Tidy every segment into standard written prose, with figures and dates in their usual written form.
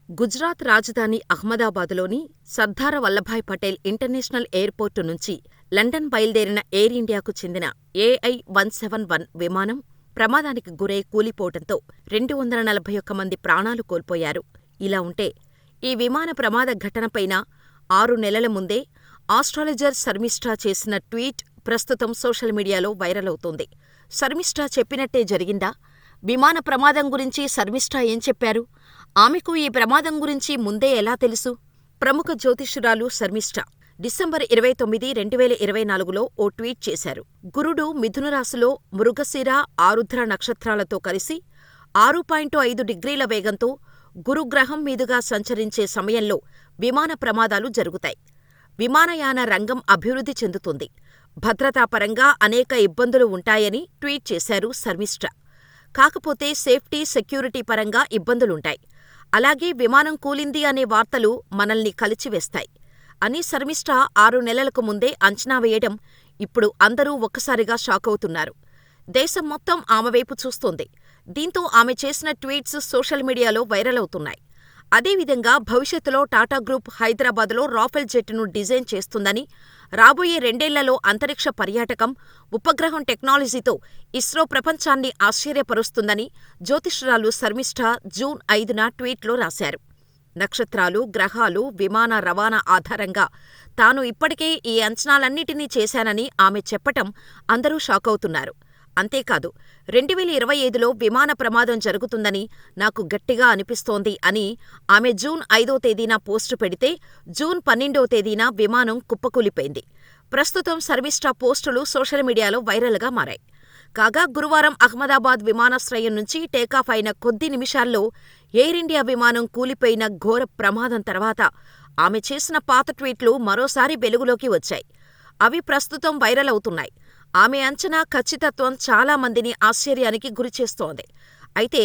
గుజరాత్ రాజధాని అహ్మదాబాదులోని Sardar Vallabhbhai Patel international airport నుంచి London బయలుదేరిన ఎయిర్ ఇండియాకు చెందిన AI-171 విమానం ప్రమాదానికి గురై కూలిపోవటంతో 241 మంది ప్రాణాలు కోల్పోయారు. ఇలా ఉంటే, ఈ విమాన ప్రమాద ఘటనపైన 6 నెలల ముందే ఆస్ట్రాలజర్ శర్మిష్ఠా చేసిన ట్వీట్ ప్రస్తుతం సోషల్ మీడియాలో వైరల్ అవుతోంది. శర్మిష్ఠా చెప్పినట్టే జరిగిందా? విమాన ప్రమాదం గురించి శర్మిష్ఠా ఏం చెప్పారు? ఆమెకు ఈ ప్రమాదం గురించి ముందే ఎలా తెలుసు? ప్రముఖ జ్యోతిష్యురాలు శర్మిష్ఠా డిసెంబర్ 29, 2024లో ఓ ట్వీట్ చేశారు. గురుడు మిథునరాశిలో మృగశిర, ఆరుద్ర నక్షత్రాలతో కలిసి 6.5 డిగ్రీల వేగంతో గురుగ్రహం మీదుగా సంచరించే సమయంలో విమాన ప్రమాదాలు జరుగుతాయి. విమానయాన రంగం అభివృద్ధి చెందుతుంది. భద్రతాపరంగా అనేక ఇబ్బందులు ఉంటాయని ట్వీట్ చేశారు శర్మిష్ఠా. కాకపోతే సేఫ్టీ, సెక్యూరిటీ పరంగా ఇబ్బందులుంటాయి. అలాగే విమానం కూలింది అనే వార్తలు మనల్ని కలిచివేస్తాయి అని శర్మిష్ఠా 6 నెలలకు ముందే అంచనా వేయడం ఇప్పుడు అందరూ ఒక్కసారిగా షాకవుతున్నారు. దేశం మొత్తం ఆమె వైపు చూస్తోంది. దీంతో ఆమె చేసిన ట్వీట్స్ సోషల్ మీడియాలో వైరల్ అవుతున్నాయి. అదేవిధంగా భవిష్యత్తులో టాటా గ్రూప్ హైదరాబాద్లో రాఫెల్ జెట్ను డిజైన్ చేస్తుందని, రాబోయే 2 ఏళ్లలో అంతరిక్ష పర్యాటకం, ఉపగ్రహం టెక్నాలజీతో ఇస్రో ప్రపంచాన్ని ఆశ్చర్యపరుస్తుందని జ్యోతిష్యురాలు శర్మిష్ఠా జూన్ 5న ట్వీట్లో రాశారు. నక్షత్రాలు, గ్రహాలు, విమాన రవాణా ఆధారంగా తాను ఇప్పటికే ఈ అంచనాలన్నిటినీ చేశానని ఆమె చెప్పటం అందరూ షాకవుతున్నారు. అంతేకాదు, 2025లో విమాన ప్రమాదం జరుగుతుందని నాకు గట్టిగా అనిపిస్తోంది అని ఆమె జూన్ 5వ తేదీన పోస్టు పెడితే, జూన్ 12వ తేదీన విమానం కుప్పకూలిపోయింది. ప్రస్తుతం శర్మిష్ఠా పోస్టులు సోషల్ మీడియాలో వైరల్గా మారాయి. కాగా గురువారం అహ్మదాబాద్ విమానాశ్రయం నుంచి టేకాఫ్ అయిన కొద్ది నిమిషాల్లో ఎయిర్ ఇండియా విమానం కూలిపోయిన ఘోర ప్రమాదం తర్వాత ఆమె చేసిన పాత ట్వీట్లు మరోసారి వెలుగులోకి వచ్చాయి. అవి ప్రస్తుతం వైరల్ అవుతున్నాయి. ఆమె అంచనా ఖచ్చితత్వం చాలా మందిని ఆశ్చర్యానికి గురిచేస్తోంది. అయితే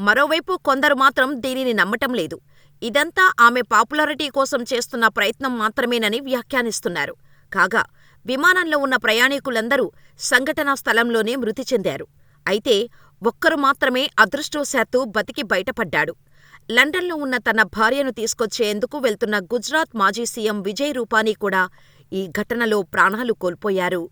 మరోవైపు కొందరు మాత్రం దీనిని నమ్మటం లేదు. ఇదంతా ఆమె పాపులారిటీ కోసం చేస్తున్న ప్రయత్నం మాత్రమేనని వ్యాఖ్యానిస్తున్నారు. కాగా విమానంలో ఉన్న ప్రయాణికులందరూ సంఘటనా స్థలంలోనే మృతి చెందారు. అయితే ఒక్కరు మాత్రమే అదృష్టవశాత్తు బతికి బయటపడ్డాడు. లండన్లో ఉన్న తన భార్యను తీసుకొచ్చేందుకు వెళ్తున్న గుజరాత్ మాజీ సీఎం విజయ్ రూపానీ కూడా ఈ ఘటనలో ప్రాణాలు కోల్పోయారు.